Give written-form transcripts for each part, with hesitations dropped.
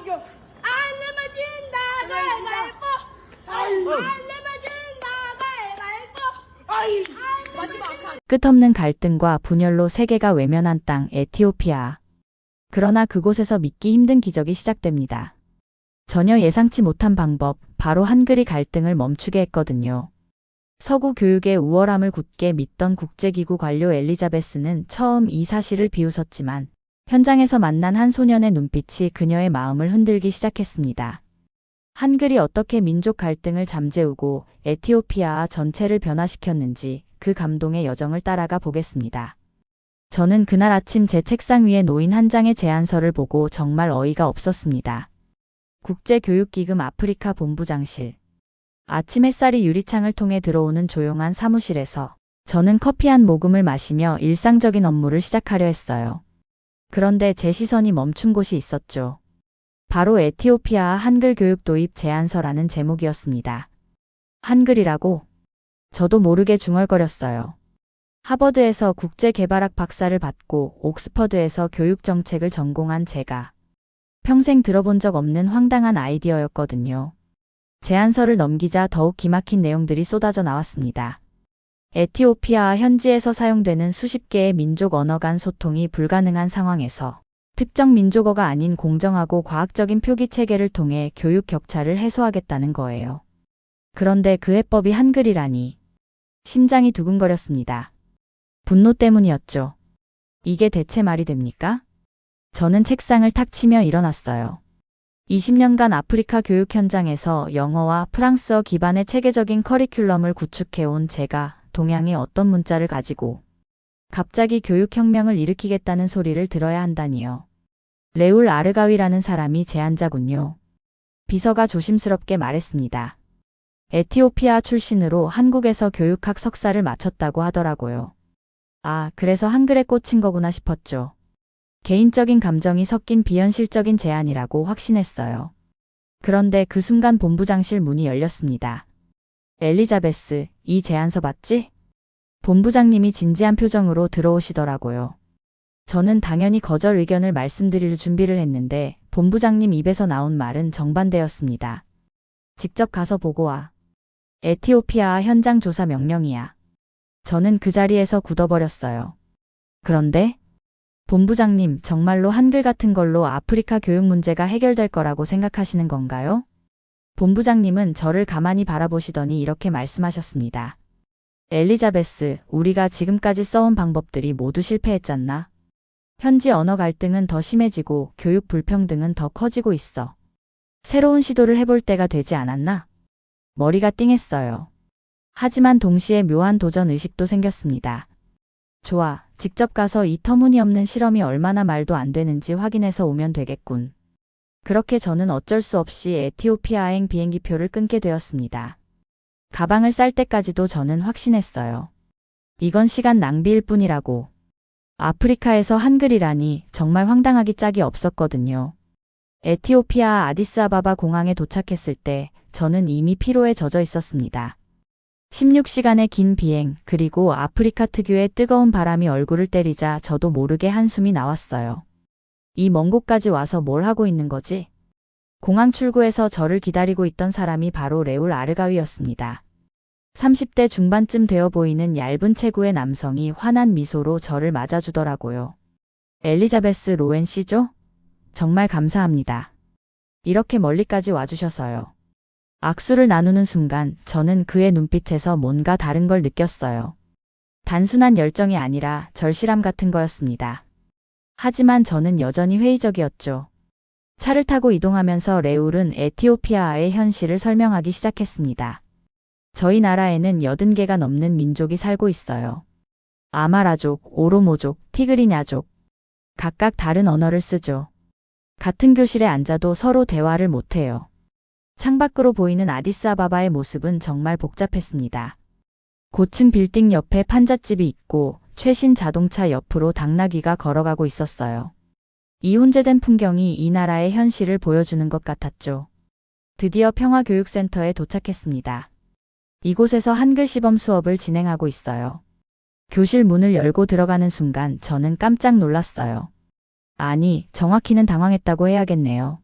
이겨. 안 넘어진다 가위바위보. 안 넘어진다 가위바위보. 마지막 끝없는 갈등과 분열로 세계가 외면한 땅 에티오피아. 그러나 그곳에서 믿기 힘든 기적이 시작됩니다. 전혀 예상치 못한 방법, 바로 한글이 갈등을 멈추게 했거든요. 서구 교육의 우월함을 굳게 믿던 국제기구 관료 엘리자베스는 처음 이 사실을 비웃었지만 현장에서 만난 한 소년의 눈빛이 그녀의 마음을 흔들기 시작했습니다. 한글이 어떻게 민족 갈등을 잠재우고 에티오피아 전체를 변화시켰는지 그 감동의 여정을 따라가 보겠습니다. 저는 그날 아침 제 책상 위에 놓인 한 장의 제안서를 보고 정말 어이가 없었습니다. 국제교육기금 아프리카 본부장실. 아침 햇살이 유리창을 통해 들어오는 조용한 사무실에서 저는 커피 한 모금을 마시며 일상적인 업무를 시작하려 했어요. 그런데 제 시선이 멈춘 곳이 있었죠. 바로 에티오피아 한글 교육 도입 제안서라는 제목이었습니다. 한글이라고? 저도 모르게 중얼거렸어요. 하버드에서 국제개발학 박사를 받고 옥스퍼드에서 교육정책을 전공한 제가 평생 들어본 적 없는 황당한 아이디어였거든요. 제안서를 넘기자 더욱 기막힌 내용들이 쏟아져 나왔습니다. 에티오피아 현지에서 사용되는 수십 개의 민족 언어 간 소통이 불가능한 상황에서 특정 민족어가 아닌 공정하고 과학적인 표기 체계를 통해 교육 격차를 해소하겠다는 거예요. 그런데 그 해법이 한글이라니. 심장이 두근거렸습니다. 분노 때문이었죠. 이게 대체 말이 됩니까? 저는 책상을 탁 치며 일어났어요. 20년간 아프리카 교육 현장에서 영어와 프랑스어 기반의 체계적인 커리큘럼을 구축해온 제가 동양의 어떤 문자를 가지고 갑자기 교육혁명을 일으키겠다는 소리를 들어야 한다니요. 레울 아르가위라는 사람이 제안자군요. 비서가 조심스럽게 말했습니다. 에티오피아 출신으로 한국에서 교육학 석사를 마쳤다고 하더라고요. 아, 그래서 한글에 꽂힌 거구나 싶었죠. 개인적인 감정이 섞인 비현실적인 제안이라고 확신했어요. 그런데 그 순간 본부장실 문이 열렸습니다. 엘리자베스, 이 제안서 봤지? 본부장님이 진지한 표정으로 들어오시더라고요. 저는 당연히 거절 의견을 말씀드릴 준비를 했는데 본부장님 입에서 나온 말은 정반대였습니다. 직접 가서 보고 와. 에티오피아 현장 조사 명령이야. 저는 그 자리에서 굳어버렸어요. 그런데 본부장님, 정말로 한글 같은 걸로 아프리카 교육 문제가 해결될 거라고 생각하시는 건가요? 본부장님은 저를 가만히 바라보시더니 이렇게 말씀하셨습니다. 엘리자베스, 우리가 지금까지 써온 방법들이 모두 실패했잖나. 현지 언어 갈등은 더 심해지고 교육 불평등은 더 커지고 있어. 새로운 시도를 해볼 때가 되지 않았나? 머리가 띵했어요. 하지만 동시에 묘한 도전 의식도 생겼습니다. 좋아, 직접 가서 이 터무니없는 실험이 얼마나 말도 안 되는지 확인해서 오면 되겠군. 그렇게 저는 어쩔 수 없이 에티오피아행 비행기표를 끊게 되었습니다. 가방을 쌀 때까지도 저는 확신했어요. 이건 시간 낭비일 뿐이라고. 아프리카에서 한글이라니 정말 황당하기 짝이 없었거든요. 에티오피아 아디스아바바 공항에 도착했을 때 저는 이미 피로에 젖어 있었습니다. 16시간의 긴 비행, 그리고 아프리카 특유의 뜨거운 바람이 얼굴을 때리자 저도 모르게 한숨이 나왔어요. 이 먼 곳까지 와서 뭘 하고 있는 거지? 공항 출구에서 저를 기다리고 있던 사람이 바로 레울 아르가위였습니다. 30대 중반쯤 되어 보이는 얇은 체구의 남성이 환한 미소로 저를 맞아주더라고요. 엘리자베스 로엔 씨죠? 정말 감사합니다. 이렇게 멀리까지 와주셔서요. 악수를 나누는 순간 저는 그의 눈빛에서 뭔가 다른 걸 느꼈어요. 단순한 열정이 아니라 절실함 같은 거였습니다. 하지만 저는 여전히 회의적이었죠. 차를 타고 이동하면서 레울은 에티오피아의 현실을 설명하기 시작했습니다. 저희 나라에는 80개가 넘는 민족이 살고 있어요. 아마라족, 오로모족, 티그리냐족. 각각 다른 언어를 쓰죠. 같은 교실에 앉아도 서로 대화를 못해요. 창밖으로 보이는 아디스아바바의 모습은 정말 복잡했습니다. 고층 빌딩 옆에 판잣집이 있고 최신 자동차 옆으로 당나귀가 걸어가고 있었어요. 이 혼재된 풍경이 이 나라의 현실을 보여주는 것 같았죠. 드디어 평화교육센터에 도착했습니다. 이곳에서 한글 시범 수업을 진행하고 있어요. 교실 문을 열고 들어가는 순간 저는 깜짝 놀랐어요. 아니, 정확히는 당황했다고 해야겠네요.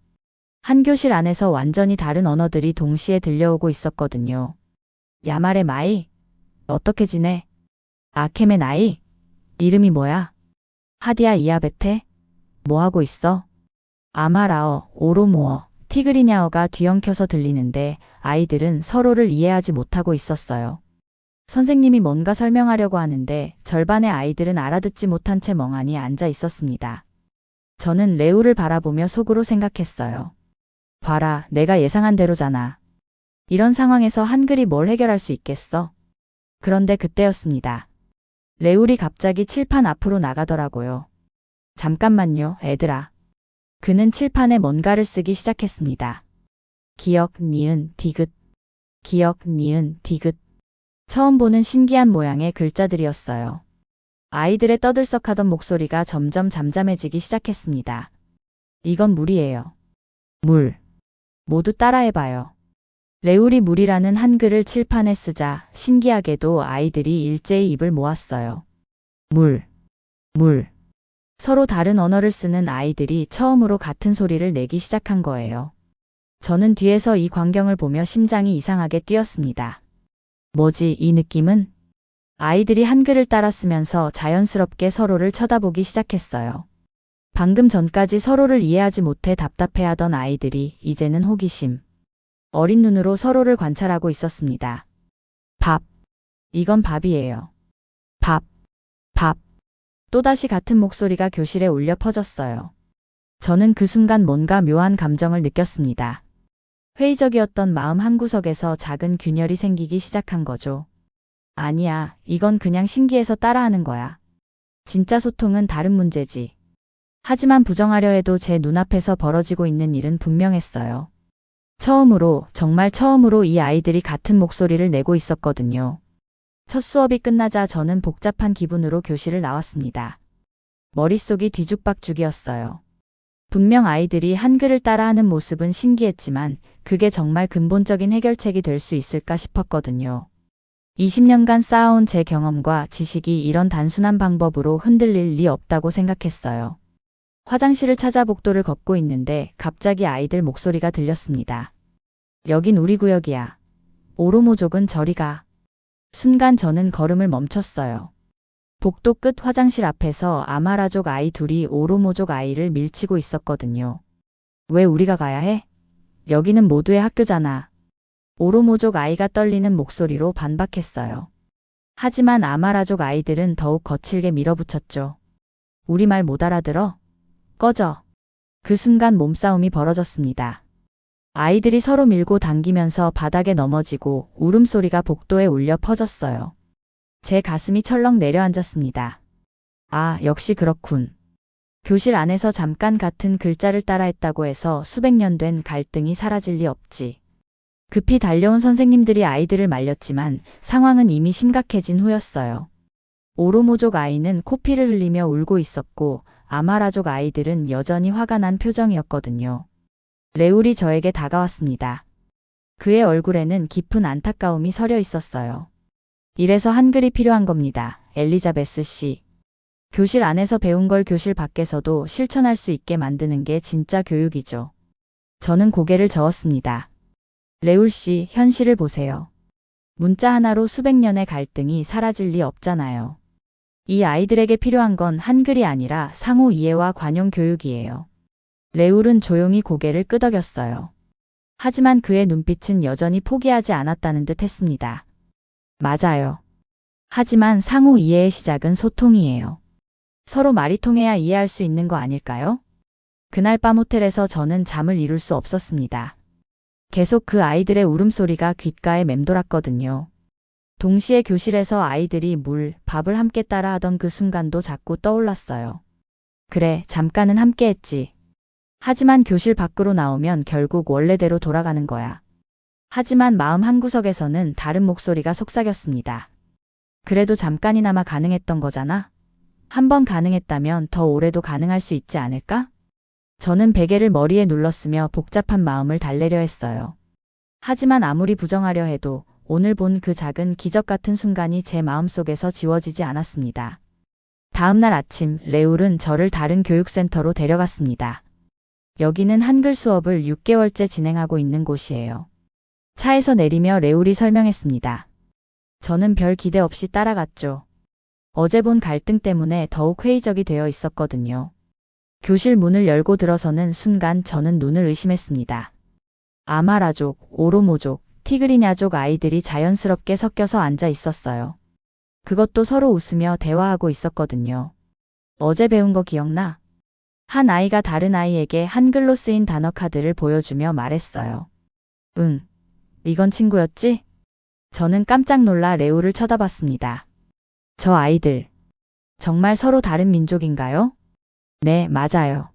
한 교실 안에서 완전히 다른 언어들이 동시에 들려오고 있었거든요. 야말의 마이? 어떻게 지내? 아켐의 나이? 이름이 뭐야? 하디야 이아베테? 뭐하고 있어? 아마라어, 오로모어, 티그리냐어가 뒤엉켜서 들리는데 아이들은 서로를 이해하지 못하고 있었어요. 선생님이 뭔가 설명하려고 하는데 절반의 아이들은 알아듣지 못한 채 멍하니 앉아 있었습니다. 저는 레우를 바라보며 속으로 생각했어요. 봐라, 내가 예상한 대로잖아. 이런 상황에서 한글이 뭘 해결할 수 있겠어? 그런데 그때였습니다. 레울이 갑자기 칠판 앞으로 나가더라고요. 잠깐만요, 애들아. 그는 칠판에 뭔가를 쓰기 시작했습니다. 기역, 니은, 디귿. 기역, 니은, 디귿. 처음 보는 신기한 모양의 글자들이었어요. 아이들의 떠들썩하던 목소리가 점점 잠잠해지기 시작했습니다. 이건 물이에요. 물. 모두 따라해봐요. 레울이 물이라는 한글을 칠판에 쓰자 신기하게도 아이들이 일제히 입을 모았어요. 물. 물. 서로 다른 언어를 쓰는 아이들이 처음으로 같은 소리를 내기 시작한 거예요. 저는 뒤에서 이 광경을 보며 심장이 이상하게 뛰었습니다. 뭐지, 이 느낌은? 아이들이 한글을 따라 쓰면서 자연스럽게 서로를 쳐다보기 시작했어요. 방금 전까지 서로를 이해하지 못해 답답해하던 아이들이 이제는 호기심, 어린 눈으로 서로를 관찰하고 있었습니다. 밥. 이건 밥이에요. 밥. 밥. 또다시 같은 목소리가 교실에 울려 퍼졌어요. 저는 그 순간 뭔가 묘한 감정을 느꼈습니다. 회의적이었던 마음 한구석에서 작은 균열이 생기기 시작한 거죠. 아니야, 이건 그냥 신기해서 따라하는 거야. 진짜 소통은 다른 문제지. 하지만 부정하려 해도 제 눈앞에서 벌어지고 있는 일은 분명했어요. 처음으로, 정말 처음으로 이 아이들이 같은 목소리를 내고 있었거든요. 첫 수업이 끝나자 저는 복잡한 기분으로 교실을 나왔습니다. 머릿속이 뒤죽박죽이었어요. 분명 아이들이 한글을 따라하는 모습은 신기했지만 그게 정말 근본적인 해결책이 될 수 있을까 싶었거든요. 20년간 쌓아온 제 경험과 지식이 이런 단순한 방법으로 흔들릴 리 없다고 생각했어요. 화장실을 찾아 복도를 걷고 있는데 갑자기 아이들 목소리가 들렸습니다. 여긴 우리 구역이야. 오로모족은 저리 가. 순간 저는 걸음을 멈췄어요. 복도 끝 화장실 앞에서 아마라족 아이 둘이 오로모족 아이를 밀치고 있었거든요. 왜 우리가 가야 해? 여기는 모두의 학교잖아. 오로모족 아이가 떨리는 목소리로 반박했어요. 하지만 아마라족 아이들은 더욱 거칠게 밀어붙였죠. 우리 말 못 알아들어? 꺼져. 그 순간 몸싸움이 벌어졌습니다. 아이들이 서로 밀고 당기면서 바닥에 넘어지고 울음소리가 복도에 울려 퍼졌어요. 제 가슴이 철렁 내려앉았습니다. 아, 역시 그렇군. 교실 안에서 잠깐 같은 글자를 따라했다고 해서 수백 년 된 갈등이 사라질 리 없지. 급히 달려온 선생님들이 아이들을 말렸지만 상황은 이미 심각해진 후였어요. 오로모족 아이는 코피를 흘리며 울고 있었고 아마라족 아이들은 여전히 화가 난 표정이었거든요. 레울이 저에게 다가왔습니다. 그의 얼굴에는 깊은 안타까움이 서려 있었어요. 이래서 한글이 필요한 겁니다. 엘리자베스 씨. 교실 안에서 배운 걸 교실 밖에서도 실천할 수 있게 만드는 게 진짜 교육이죠. 저는 고개를 저었습니다. 레울 씨, 현실을 보세요. 문자 하나로 수백 년의 갈등이 사라질 리 없잖아요. 이 아이들에게 필요한 건 한글이 아니라 상호 이해와 관용 교육이에요. 레울은 조용히 고개를 끄덕였어요. 하지만 그의 눈빛은 여전히 포기하지 않았다는 듯 했습니다. 맞아요. 하지만 상호 이해의 시작은 소통이에요. 서로 말이 통해야 이해할 수 있는 거 아닐까요? 그날 밤 호텔에서 저는 잠을 이룰 수 없었습니다. 계속 그 아이들의 울음소리가 귓가에 맴돌았거든요. 동시에 교실에서 아이들이 물, 밥을 함께 따라 하던 그 순간도 자꾸 떠올랐어요. 그래, 잠깐은 함께 했지. 하지만 교실 밖으로 나오면 결국 원래대로 돌아가는 거야. 하지만 마음 한구석에서는 다른 목소리가 속삭였습니다. 그래도 잠깐이나마 가능했던 거잖아? 한번 가능했다면 더 오래도 가능할 수 있지 않을까? 저는 베개를 머리에 눌렀으며 복잡한 마음을 달래려 했어요. 하지만 아무리 부정하려 해도 오늘 본 그 작은 기적 같은 순간이 제 마음속에서 지워지지 않았습니다. 다음 날 아침 레울은 저를 다른 교육센터로 데려갔습니다. 여기는 한글 수업을 6개월째 진행하고 있는 곳이에요. 차에서 내리며 레울이 설명했습니다. 저는 별 기대 없이 따라갔죠. 어제 본 갈등 때문에 더욱 회의적이 되어 있었거든요. 교실 문을 열고 들어서는 순간 저는 눈을 의심했습니다. 아마라족, 오로모족, 티그리냐족 아이들이 자연스럽게 섞여서 앉아 있었어요. 그것도 서로 웃으며 대화하고 있었거든요. 어제 배운 거 기억나? 한 아이가 다른 아이에게 한글로 쓰인 단어 카드를 보여주며 말했어요. 응. 이건 친구였지? 저는 깜짝 놀라 레우를 쳐다봤습니다. 저 아이들. 정말 서로 다른 민족인가요? 네, 맞아요.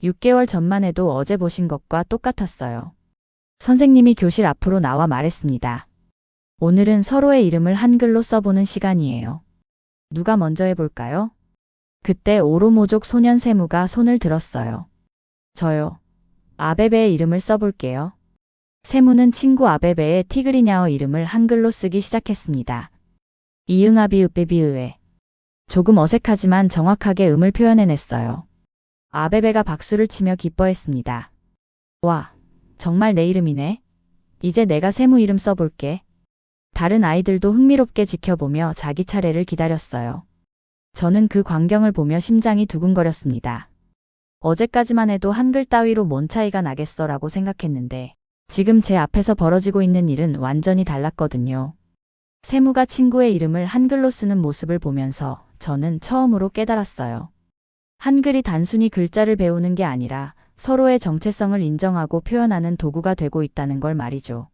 6개월 전만 해도 어제 보신 것과 똑같았어요. 선생님이 교실 앞으로 나와 말했습니다. 오늘은 서로의 이름을 한글로 써보는 시간이에요. 누가 먼저 해볼까요? 그때 오로모족 소년 세무가 손을 들었어요. 저요. 아베베의 이름을 써볼게요. 세무는 친구 아베베의 티그리냐어 이름을 한글로 쓰기 시작했습니다. 이응아비읍베비으에. 조금 어색하지만 정확하게 음을 표현해냈어요. 아베베가 박수를 치며 기뻐했습니다. 와, 정말 내 이름이네. 이제 내가 세무 이름 써볼게. 다른 아이들도 흥미롭게 지켜보며 자기 차례를 기다렸어요. 저는 그 광경을 보며 심장이 두근거렸습니다. 어제까지만 해도 한글 따위로 뭔 차이가 나겠어라고 생각했는데 지금 제 앞에서 벌어지고 있는 일은 완전히 달랐거든요. 세무가 친구의 이름을 한글로 쓰는 모습을 보면서 저는 처음으로 깨달았어요. 한글이 단순히 글자를 배우는 게 아니라 서로의 정체성을 인정하고 표현하는 도구가 되고 있다는 걸 말이죠.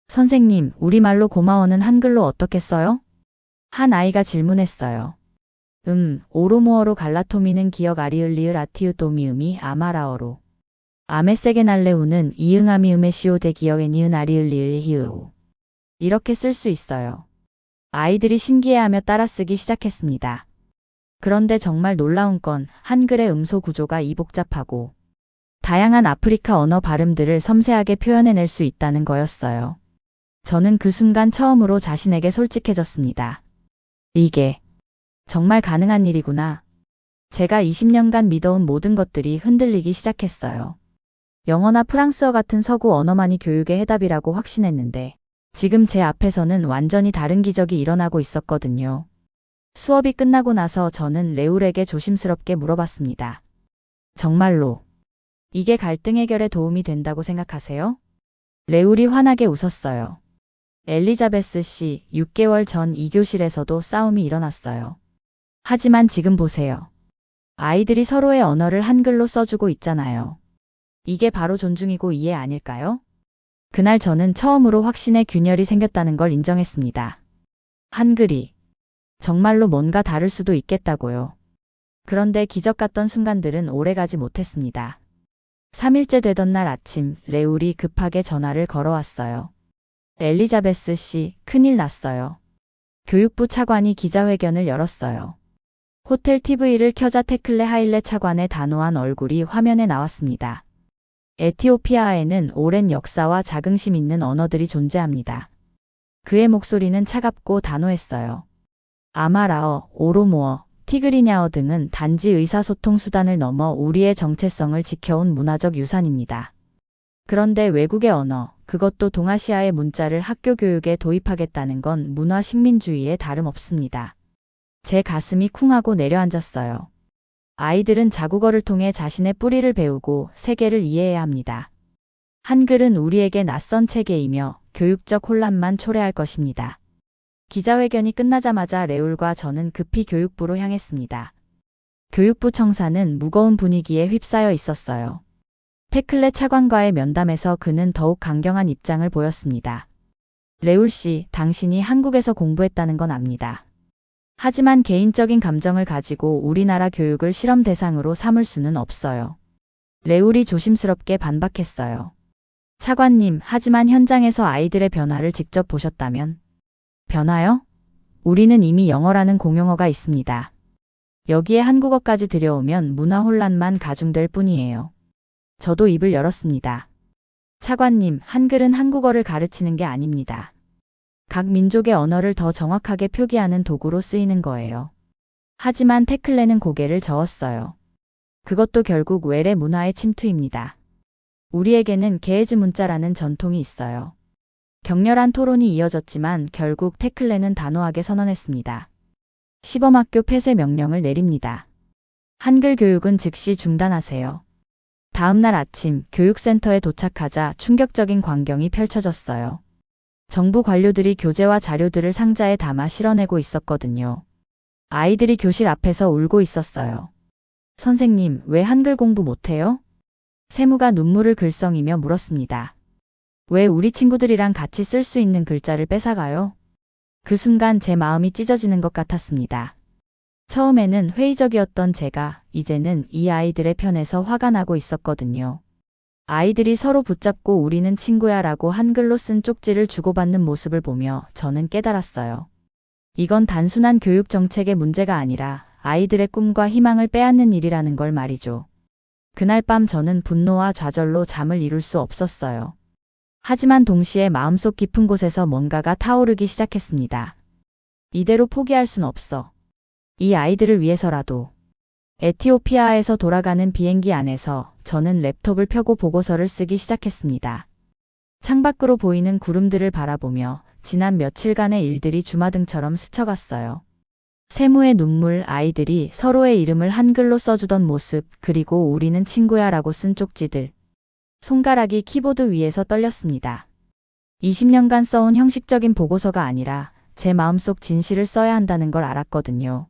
선생님, 우리말로 고마워는 한글로 어떻게 써요? 한 아이가 질문했어요. 오로모어로 갈라토미는 기억 아리을리을 아티우도미음이 아마라어로. 아메세게날레우는 이응아미음에시오 대 기억에 니은 아리을리을 히으우. 이렇게 쓸 수 있어요. 아이들이 신기해하며 따라쓰기 시작했습니다. 그런데 정말 놀라운 건 한글의 음소 구조가 이 복잡하고 다양한 아프리카 언어 발음들을 섬세하게 표현해낼 수 있다는 거였어요. 저는 그 순간 처음으로 자신에게 솔직해졌습니다. 이게 정말 가능한 일이구나. 제가 20년간 믿어온 모든 것들이 흔들리기 시작했어요. 영어나 프랑스어 같은 서구 언어만이 교육의 해답이라고 확신했는데 지금 제 앞에서는 완전히 다른 기적이 일어나고 있었거든요. 수업이 끝나고 나서 저는 레울에게 조심스럽게 물어봤습니다. 정말로 이게 갈등 해결에 도움이 된다고 생각하세요? 레울이 환하게 웃었어요. 엘리자베스 씨, 6개월 전 이 교실에서도 싸움이 일어났어요. 하지만 지금 보세요. 아이들이 서로의 언어를 한글로 써주고 있잖아요. 이게 바로 존중이고 이해 아닐까요? 그날 저는 처음으로 확신의 균열이 생겼다는 걸 인정했습니다. 한글이 정말로 뭔가 다를 수도 있겠다고요. 그런데 기적 같던 순간들은 오래가지 못했습니다. 3일째 되던 날 아침, 레울이 급하게 전화를 걸어왔어요. 엘리자베스 씨, 큰일 났어요. 교육부 차관이 기자회견을 열었어요. 호텔 TV를 켜자 테클레 하일레 차관의 단호한 얼굴이 화면에 나왔습니다. 에티오피아에는 오랜 역사와 자긍심 있는 언어들이 존재합니다. 그의 목소리는 차갑고 단호했어요. 아마라어, 오로모어, 티그리냐어 등은 단지 의사소통 수단을 넘어 우리의 정체성을 지켜온 문화적 유산입니다. 그런데 외국의 언어, 그것도 동아시아의 문자를 학교 교육에 도입하겠다는 건 문화 식민주의에 다름없습니다. 제 가슴이 쿵하고 내려앉았어요. 아이들은 자국어를 통해 자신의 뿌리를 배우고 세계를 이해해야 합니다. 한글은 우리에게 낯선 체계이며 교육적 혼란만 초래할 것입니다. 기자회견이 끝나자마자 레울과 저는 급히 교육부로 향했습니다. 교육부 청사는 무거운 분위기에 휩싸여 있었어요. 테클레 차관과의 면담에서 그는 더욱 강경한 입장을 보였습니다. 레울 씨, 당신이 한국에서 공부했다는 건 압니다. 하지만 개인적인 감정을 가지고 우리나라 교육을 실험 대상으로 삼을 수는 없어요. 레울이 조심스럽게 반박했어요. 차관님, 하지만 현장에서 아이들의 변화를 직접 보셨다면? 변화요? 우리는 이미 영어라는 공용어가 있습니다. 여기에 한국어까지 들여오면 문화 혼란만 가중될 뿐이에요. 저도 입을 열었습니다. 차관님, 한글은 한국어를 가르치는 게 아닙니다. 각 민족의 언어를 더 정확하게 표기하는 도구로 쓰이는 거예요. 하지만 테클레는 고개를 저었어요. 그것도 결국 외래 문화의 침투입니다. 우리에게는 게헤즈 문자라는 전통이 있어요. 격렬한 토론이 이어졌지만 결국 태클레는 단호하게 선언했습니다. 시범학교 폐쇄 명령을 내립니다. 한글 교육은 즉시 중단하세요. 다음 날 아침 교육센터에 도착하자 충격적인 광경이 펼쳐졌어요. 정부 관료들이 교재와 자료들을 상자에 담아 실어내고 있었거든요. 아이들이 교실 앞에서 울고 있었어요. 선생님, 왜 한글 공부 못해요? 세무가 눈물을 글썽이며 물었습니다. 왜 우리 친구들이랑 같이 쓸 수 있는 글자를 뺏어가요? 그 순간 제 마음이 찢어지는 것 같았습니다. 처음에는 회의적이었던 제가 이제는 이 아이들의 편에서 화가 나고 있었거든요. 아이들이 서로 붙잡고 우리는 친구야 라고 한글로 쓴 쪽지를 주고받는 모습을 보며 저는 깨달았어요. 이건 단순한 교육 정책의 문제가 아니라 아이들의 꿈과 희망을 빼앗는 일이라는 걸 말이죠. 그날 밤 저는 분노와 좌절로 잠을 이룰 수 없었어요. 하지만 동시에 마음속 깊은 곳에서 뭔가가 타오르기 시작했습니다. 이대로 포기할 순 없어. 이 아이들을 위해서라도. 에티오피아에서 돌아가는 비행기 안에서 저는 랩톱을 펴고 보고서를 쓰기 시작했습니다. 창밖으로 보이는 구름들을 바라보며 지난 며칠간의 일들이 주마등처럼 스쳐갔어요. 세무의 눈물, 아이들이 서로의 이름을 한글로 써주던 모습, 그리고 우리는 친구야 라고 쓴 쪽지들. 손가락이 키보드 위에서 떨렸습니다. 20년간 써온 형식적인 보고서가 아니라 제 마음속 진실을 써야 한다는 걸 알았거든요.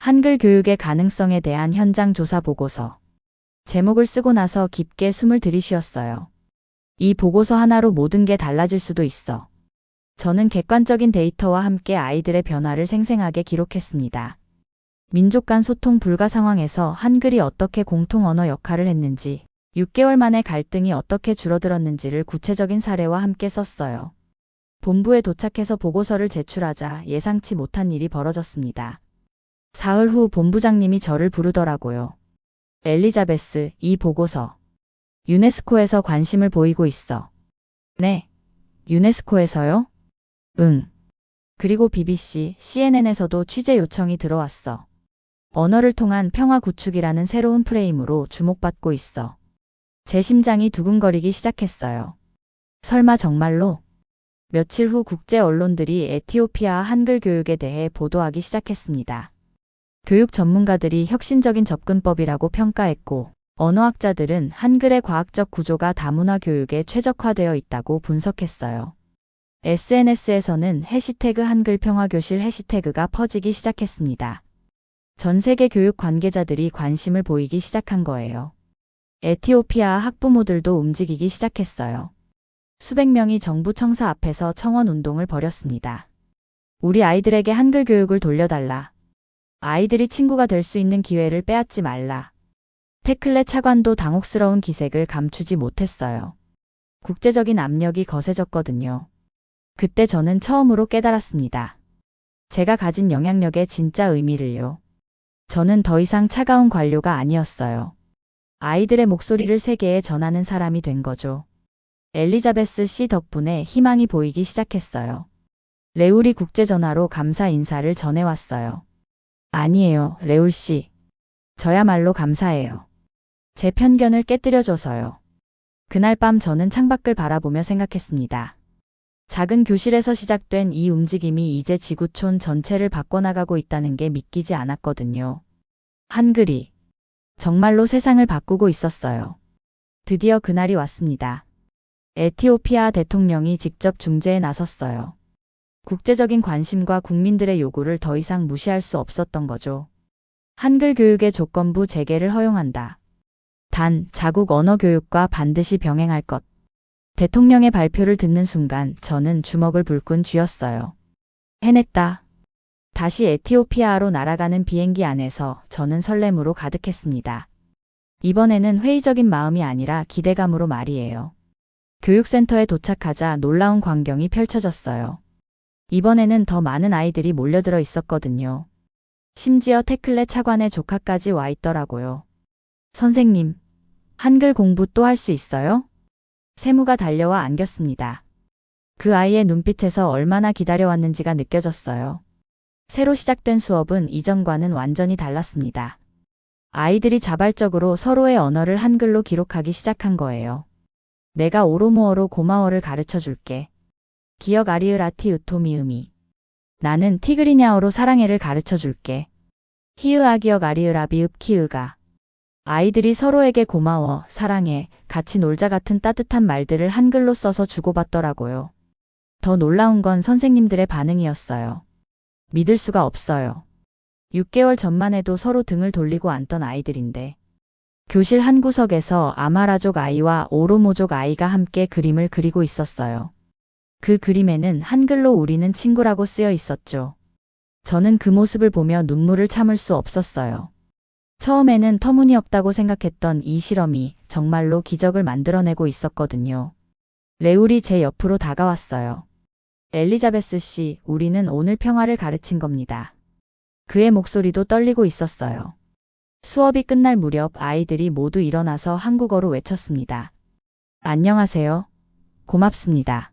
한글 교육의 가능성에 대한 현장 조사 보고서. 제목을 쓰고 나서 깊게 숨을 들이쉬었어요. 이 보고서 하나로 모든 게 달라질 수도 있어. 저는 객관적인 데이터와 함께 아이들의 변화를 생생하게 기록했습니다. 민족 간 소통 불가 상황에서 한글이 어떻게 공통 언어 역할을 했는지, 6개월 만에 갈등이 어떻게 줄어들었는지를 구체적인 사례와 함께 썼어요. 본부에 도착해서 보고서를 제출하자 예상치 못한 일이 벌어졌습니다. 사흘 후 본부장님이 저를 부르더라고요. 엘리자베스, 이 보고서. 유네스코에서 관심을 보이고 있어. 네. 유네스코에서요? 응. 그리고 BBC, CNN에서도 취재 요청이 들어왔어. 언어를 통한 평화 구축이라는 새로운 프레임으로 주목받고 있어. 제 심장이 두근거리기 시작했어요. 설마 정말로? 며칠 후 국제 언론들이 에티오피아 한글 교육에 대해 보도하기 시작했습니다. 교육 전문가들이 혁신적인 접근법이라고 평가했고, 언어학자들은 한글의 과학적 구조가 다문화 교육에 최적화되어 있다고 분석했어요. SNS에서는 해시태그 한글평화교실 해시태그가 퍼지기 시작했습니다. 전 세계 교육 관계자들이 관심을 보이기 시작한 거예요. 에티오피아 학부모들도 움직이기 시작했어요. 수백 명이 정부 청사 앞에서 청원 운동을 벌였습니다. 우리 아이들에게 한글 교육을 돌려달라. 아이들이 친구가 될 수 있는 기회를 빼앗지 말라. 태클레 차관도 당혹스러운 기색을 감추지 못했어요. 국제적인 압력이 거세졌거든요. 그때 저는 처음으로 깨달았습니다. 제가 가진 영향력의 진짜 의미를요. 저는 더 이상 차가운 관료가 아니었어요. 아이들의 목소리를 세계에 전하는 사람이 된 거죠. 엘리자베스 씨 덕분에 희망이 보이기 시작했어요. 레울이 국제전화로 감사 인사를 전해왔어요. 아니에요, 레울 씨. 저야말로 감사해요. 제 편견을 깨뜨려줘서요. 그날 밤 저는 창밖을 바라보며 생각했습니다. 작은 교실에서 시작된 이 움직임이 이제 지구촌 전체를 바꿔나가고 있다는 게 믿기지 않았거든요. 한글이 정말로 세상을 바꾸고 있었어요. 드디어 그날이 왔습니다. 에티오피아 대통령이 직접 중재에 나섰어요. 국제적인 관심과 국민들의 요구를 더 이상 무시할 수 없었던 거죠. 한글 교육의 조건부 재개를 허용한다. 단, 자국 언어 교육과 반드시 병행할 것. 대통령의 발표를 듣는 순간 저는 주먹을 불끈 쥐었어요. 해냈다. 다시 에티오피아로 날아가는 비행기 안에서 저는 설렘으로 가득했습니다. 이번에는 회의적인 마음이 아니라 기대감으로 말이에요. 교육센터에 도착하자 놀라운 광경이 펼쳐졌어요. 이번에는 더 많은 아이들이 몰려들어 있었거든요. 심지어 태클레 차관의 조카까지 와 있더라고요. 선생님, 한글 공부 또 할 수 있어요? 세무가 달려와 안겼습니다. 그 아이의 눈빛에서 얼마나 기다려왔는지가 느껴졌어요. 새로 시작된 수업은 이전과는 완전히 달랐습니다. 아이들이 자발적으로 서로의 언어를 한글로 기록하기 시작한 거예요. 내가 오로모어로 고마워를 가르쳐 줄게. 기억 아리으라티 으토미음이. 나는 티그리냐어로 사랑해를 가르쳐 줄게. 히으아 기억 아리으라비읍 키으가. 아이들이 서로에게 고마워, 사랑해, 같이 놀자 같은 따뜻한 말들을 한글로 써서 주고받더라고요. 더 놀라운 건 선생님들의 반응이었어요. 믿을 수가 없어요. 6개월 전만 해도 서로 등을 돌리고 앉던 아이들인데 교실 한 구석에서 아마라족 아이와 오로모족 아이가 함께 그림을 그리고 있었어요. 그 그림에는 한글로 우리는 친구라고 쓰여 있었죠. 저는 그 모습을 보며 눈물을 참을 수 없었어요. 처음에는 터무니없다고 생각했던 이 실험이 정말로 기적을 만들어내고 있었거든요. 레울이 제 옆으로 다가왔어요. 엘리자베스 씨, 우리는 오늘 평화를 가르친 겁니다. 그의 목소리도 떨리고 있었어요. 수업이 끝날 무렵 아이들이 모두 일어나서 한국어로 외쳤습니다. 안녕하세요. 고맙습니다.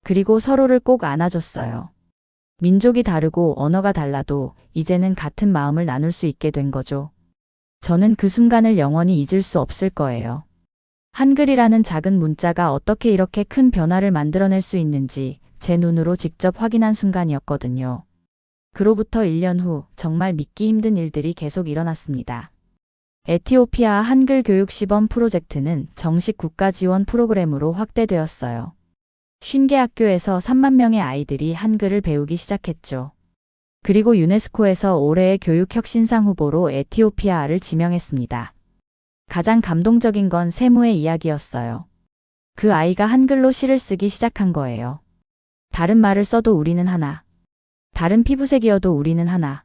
그리고 서로를 꼭 안아줬어요. 민족이 다르고 언어가 달라도 이제는 같은 마음을 나눌 수 있게 된 거죠. 저는 그 순간을 영원히 잊을 수 없을 거예요. 한글이라는 작은 문자가 어떻게 이렇게 큰 변화를 만들어낼 수 있는지 제 눈으로 직접 확인한 순간이었거든요. 그로부터 1년 후 정말 믿기 힘든 일들이 계속 일어났습니다. 에티오피아 한글 교육 시범 프로젝트는 정식 국가 지원 프로그램으로 확대되었어요. 50개 학교에서 3만 명의 아이들이 한글을 배우기 시작했죠. 그리고 유네스코에서 올해의 교육혁신상 후보로 에티오피아를 지명했습니다. 가장 감동적인 건 세무의 이야기였어요. 그 아이가 한글로 시를 쓰기 시작한 거예요. 다른 말을 써도 우리는 하나. 다른 피부색이어도 우리는 하나.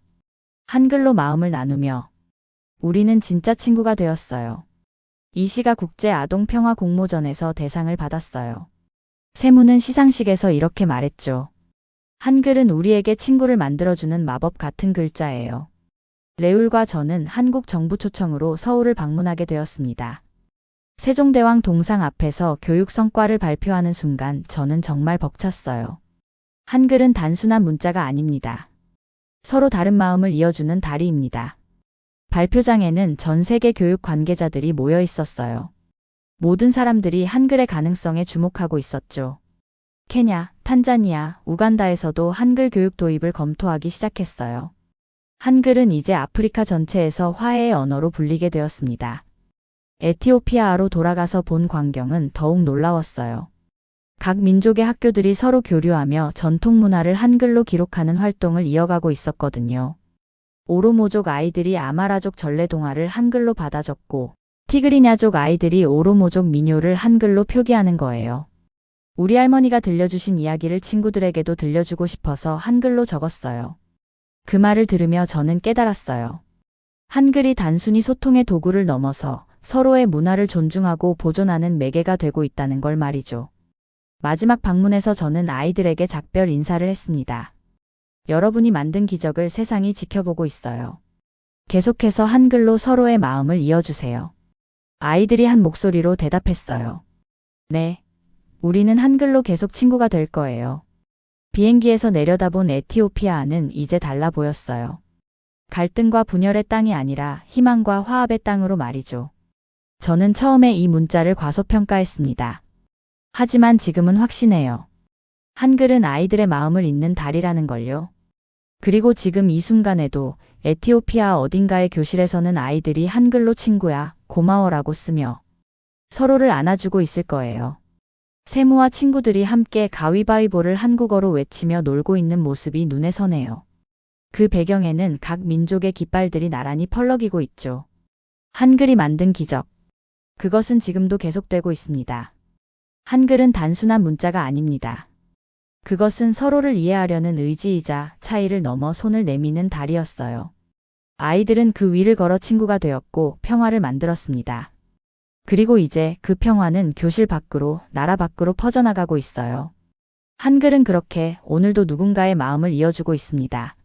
한글로 마음을 나누며 우리는 진짜 친구가 되었어요. 이 시가 국제아동평화공모전에서 대상을 받았어요. 세무는 시상식에서 이렇게 말했죠. 한글은 우리에게 친구를 만들어주는 마법 같은 글자예요. 레울과 저는 한국 정부 초청으로 서울을 방문하게 되었습니다. 세종대왕 동상 앞에서 교육 성과를 발표하는 순간 저는 정말 벅찼어요. 한글은 단순한 문자가 아닙니다. 서로 다른 마음을 이어주는 다리입니다. 발표장에는 전 세계 교육 관계자들이 모여 있었어요. 모든 사람들이 한글의 가능성에 주목하고 있었죠. 케냐, 탄자니아, 우간다에서도 한글 교육 도입을 검토하기 시작했어요. 한글은 이제 아프리카 전체에서 화해의 언어로 불리게 되었습니다. 에티오피아로 돌아가서 본 광경은 더욱 놀라웠어요. 각 민족의 학교들이 서로 교류하며 전통 문화를 한글로 기록하는 활동을 이어가고 있었거든요. 오로모족 아이들이 아마라족 전래동화를 한글로 받아 적고 티그리냐족 아이들이 오로모족 민요를 한글로 표기하는 거예요. 우리 할머니가 들려주신 이야기를 친구들에게도 들려주고 싶어서 한글로 적었어요. 그 말을 들으며 저는 깨달았어요. 한글이 단순히 소통의 도구를 넘어서 서로의 문화를 존중하고 보존하는 매개가 되고 있다는 걸 말이죠. 마지막 방문에서 저는 아이들에게 작별 인사를 했습니다. 여러분이 만든 기적을 세상이 지켜보고 있어요. 계속해서 한글로 서로의 마음을 이어주세요. 아이들이 한 목소리로 대답했어요. 네. 우리는 한글로 계속 친구가 될 거예요. 비행기에서 내려다본 에티오피아는 이제 달라 보였어요. 갈등과 분열의 땅이 아니라 희망과 화합의 땅으로 말이죠. 저는 처음에 이 문자를 과소평가했습니다. 하지만 지금은 확신해요. 한글은 아이들의 마음을 잇는 달이라는 걸요. 그리고 지금 이 순간에도 에티오피아 어딘가의 교실에서는 아이들이 한글로 친구야, 고마워라고 쓰며 서로를 안아주고 있을 거예요. 세무와 친구들이 함께 가위바위보를 한국어로 외치며 놀고 있는 모습이 눈에 선해요. 그 배경에는 각 민족의 깃발들이 나란히 펄럭이고 있죠. 한글이 만든 기적. 그것은 지금도 계속되고 있습니다. 한글은 단순한 문자가 아닙니다. 그것은 서로를 이해하려는 의지이자 차이를 넘어 손을 내미는 달이었어요. 아이들은 그 위를 걸어 친구가 되었고 평화를 만들었습니다. 그리고 이제 그 평화는 교실 밖으로, 나라 밖으로 퍼져나가고 있어요. 한글은 그렇게 오늘도 누군가의 마음을 이어주고 있습니다.